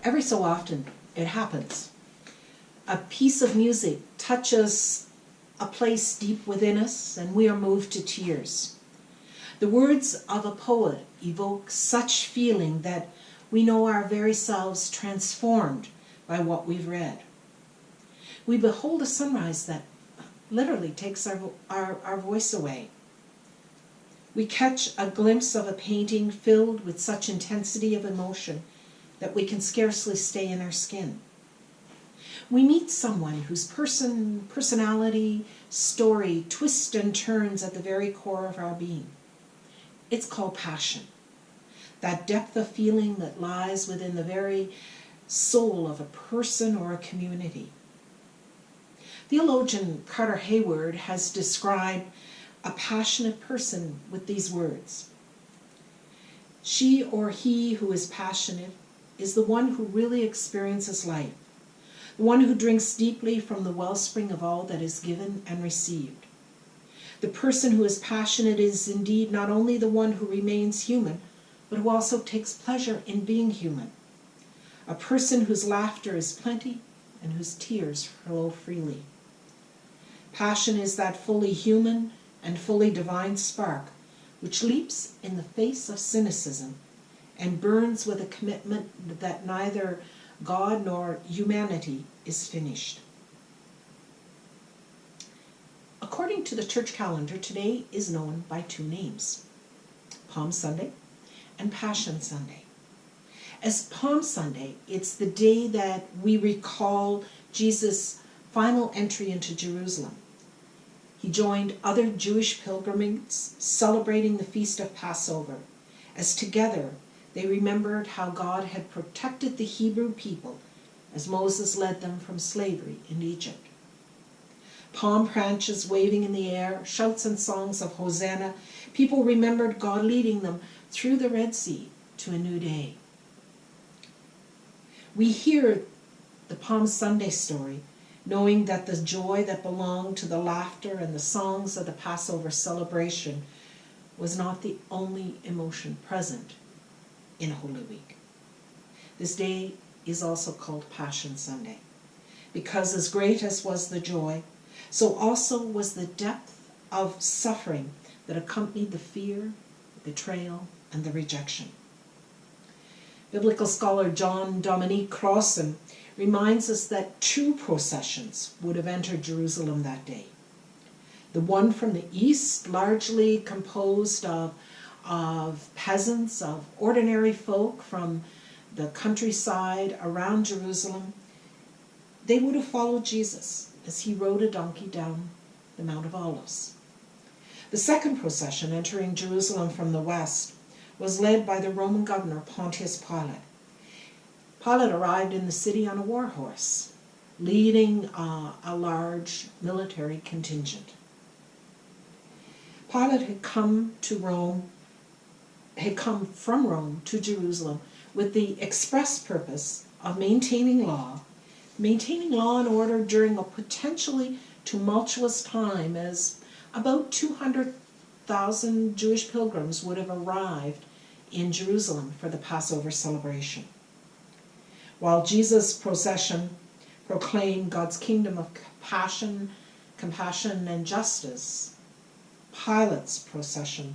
Every so often, it happens. A piece of music touches a place deep within us, and we are moved to tears. The words of a poet evoke such feeling that we know our very selves transformed by what we've read. We behold a sunrise that literally takes our voice away. We catch a glimpse of a painting filled with such intensity of emotion that we can scarcely stay in our skin. We meet someone whose personality, story twists and turns at the very core of our being. It's called passion, that depth of feeling that lies within the very soul of a person or a community. Theologian Carter Hayward has described a passionate person with these words: "She or he who is passionate is the one who really experiences life, the one who drinks deeply from the wellspring of all that is given and received. The person who is passionate is indeed not only the one who remains human, but who also takes pleasure in being human. A person whose laughter is plenty and whose tears flow freely. Passion is that fully human and fully divine spark which leaps in the face of cynicism and burns with a commitment that neither God nor humanity is finished." According to the church calendar, today is known by two names: Palm Sunday and Passion Sunday. As Palm Sunday, it's the day that we recall Jesus' final entry into Jerusalem. He joined other Jewish pilgrims celebrating the feast of Passover, as together they remembered how God had protected the Hebrew people as Moses led them from slavery in Egypt. Palm branches waving in the air, shouts and songs of Hosanna, people remembered God leading them through the Red Sea to a new day. We hear the Palm Sunday story knowing that the joy that belonged to the laughter and the songs of the Passover celebration was not the only emotion present in Holy Week. This day is also called Passion Sunday, because as great as was the joy, so also was the depth of suffering that accompanied the fear, the betrayal, and the rejection. Biblical scholar John Dominique Crossan reminds us that two processions would have entered Jerusalem that day. The one from the east, largely composed of peasants, of ordinary folk from the countryside around Jerusalem, they would have followed Jesus as he rode a donkey down the Mount of Olives. The second procession, entering Jerusalem from the west, was led by the Roman governor Pontius Pilate. Pilate arrived in the city on a war horse, leading a large military contingent. Pilate had come from Rome to Jerusalem with the express purpose of maintaining law and order during a potentially tumultuous time, as about 200,000 Jewish pilgrims would have arrived in Jerusalem for the Passover celebration. While Jesus' procession proclaimed God's kingdom of compassion, and justice, Pilate's procession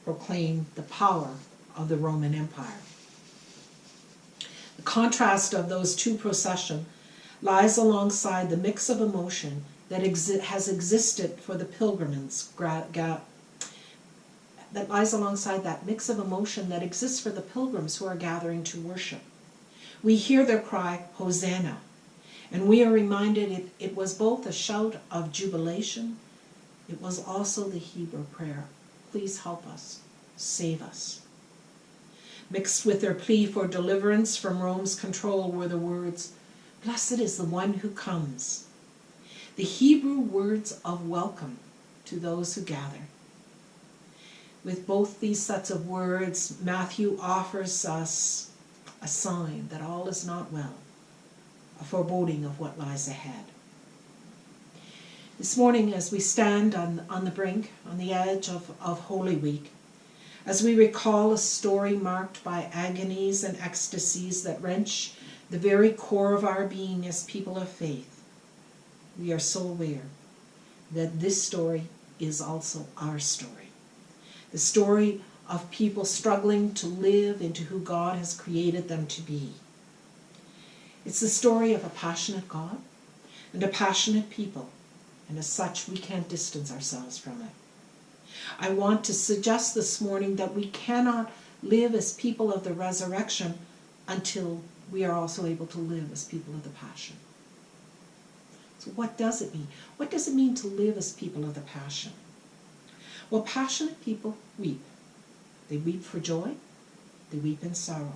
proclaimed the power of the Roman Empire. The contrast of those two processions lies alongside the mix of emotion that has existed for the pilgrims. That lies alongside that mix of emotion that exists for the pilgrims who are gathering to worship. We hear their cry, Hosanna, and we are reminded it was both a shout of jubilation, it was also the Hebrew prayer, please help us, save us. Mixed with their plea for deliverance from Rome's control were the words, blessed is the one who comes. The Hebrew words of welcome to those who gather. With both these sets of words, Matthew offers us a sign that all is not well, a foreboding of what lies ahead. This morning, as we stand on the brink, on the edge of Holy Week, as we recall a story marked by agonies and ecstasies that wrench the very core of our being as people of faith, we are so aware that this story is also our story. The story of people struggling to live into who God has created them to be. It's the story of a passionate God and a passionate people, and as such, we can't distance ourselves from it. I want to suggest this morning that we cannot live as people of the resurrection until we are also able to live as people of the passion. So what does it mean? What does it mean to live as people of the passion? Well, passionate people weep. They weep for joy. They weep in sorrow.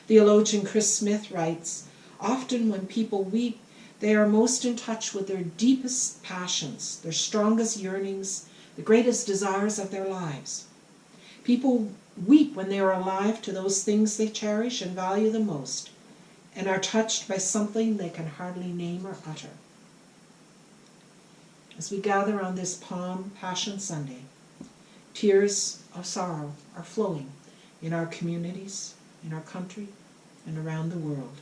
Theologian Chris Smith writes, often when people weep, they are most in touch with their deepest passions, their strongest yearnings, the greatest desires of their lives. People weep when they are alive to those things they cherish and value the most, and are touched by something they can hardly name or utter. As we gather on this Palm Passion Sunday, tears of sorrow are flowing in our communities, in our country, and around the world.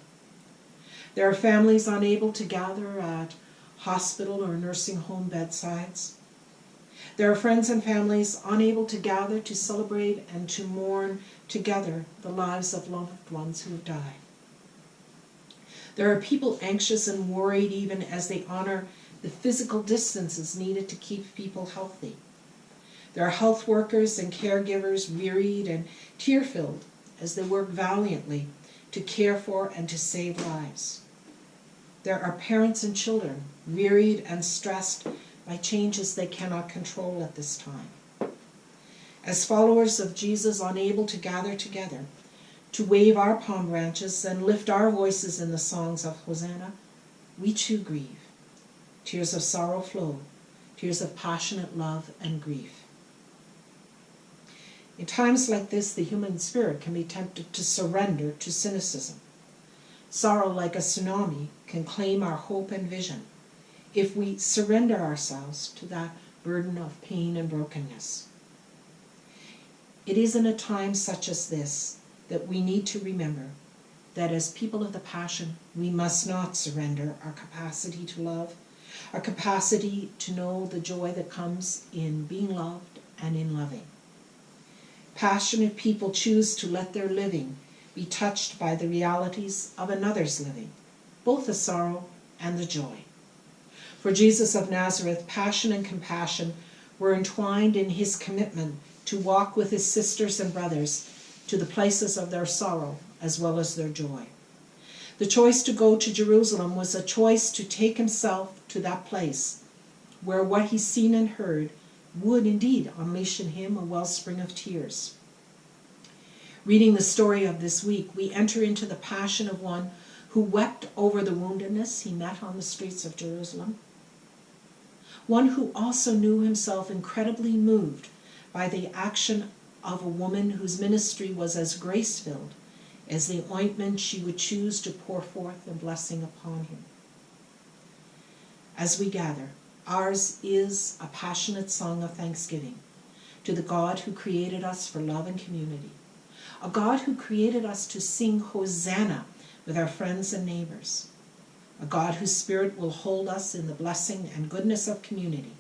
There are families unable to gather at hospital or nursing home bedsides. There are friends and families unable to gather to celebrate and to mourn together the lives of loved ones who have died. There are people anxious and worried even as they honor the physical distances needed to keep people healthy. There are health workers and caregivers wearied and tear-filled as they work valiantly to care for and to save lives. There are parents and children wearied and stressed by changes they cannot control at this time. As followers of Jesus unable to gather together, to wave our palm branches and lift our voices in the songs of Hosanna, we too grieve. Tears of sorrow flow, tears of passionate love and grief. In times like this, the human spirit can be tempted to surrender to cynicism. Sorrow, like a tsunami, can claim our hope and vision if we surrender ourselves to that burden of pain and brokenness. It is in a time such as this that we need to remember that as people of the Passion, we must not surrender our capacity to love, our capacity to know the joy that comes in being loved and in loving. Passionate people choose to let their living be touched by the realities of another's living, both the sorrow and the joy. For Jesus of Nazareth, passion and compassion were entwined in his commitment to walk with his sisters and brothers to the places of their sorrow as well as their joy. The choice to go to Jerusalem was a choice to take himself to that place where what he's seen and heard would indeed unleash in him a wellspring of tears. Reading the story of this week, we enter into the passion of one who wept over the woundedness he met on the streets of Jerusalem, one who also knew himself incredibly moved by the action of a woman whose ministry was as grace-filled as the ointment she would choose to pour forth in blessing upon him. As we gather, ours is a passionate song of thanksgiving to the God who created us for love and community, a God who created us to sing Hosanna with our friends and neighbors, a God whose Spirit will hold us in the blessing and goodness of community,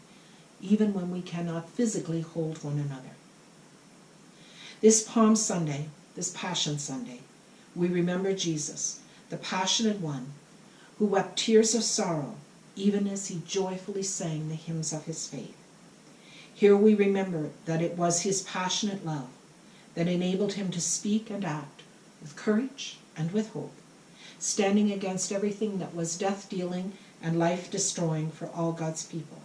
even when we cannot physically hold one another. This Palm Sunday, this Passion Sunday, we remember Jesus, the passionate one, who wept tears of sorrow even as he joyfully sang the hymns of his faith. Here we remember that it was his passionate love that enabled him to speak and act with courage and with hope, standing against everything that was death-dealing and life-destroying for all God's people.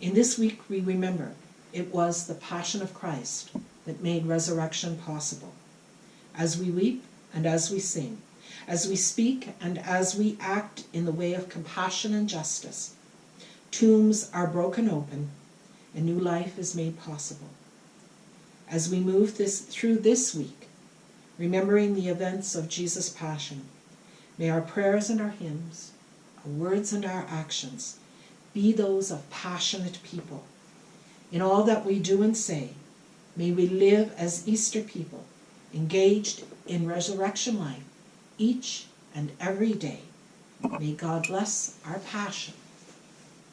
In this week we remember it was the passion of Christ that made resurrection possible. As we weep and as we sing, as we speak and as we act in the way of compassion and justice, tombs are broken open and new life is made possible. As we move through this week, remembering the events of Jesus' passion, may our prayers and our hymns, our words and our actions be those of passionate people. In all that we do and say, may we live as Easter people, engaged in resurrection life each and every day. May God bless our passion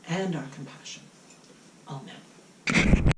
and our compassion. Amen.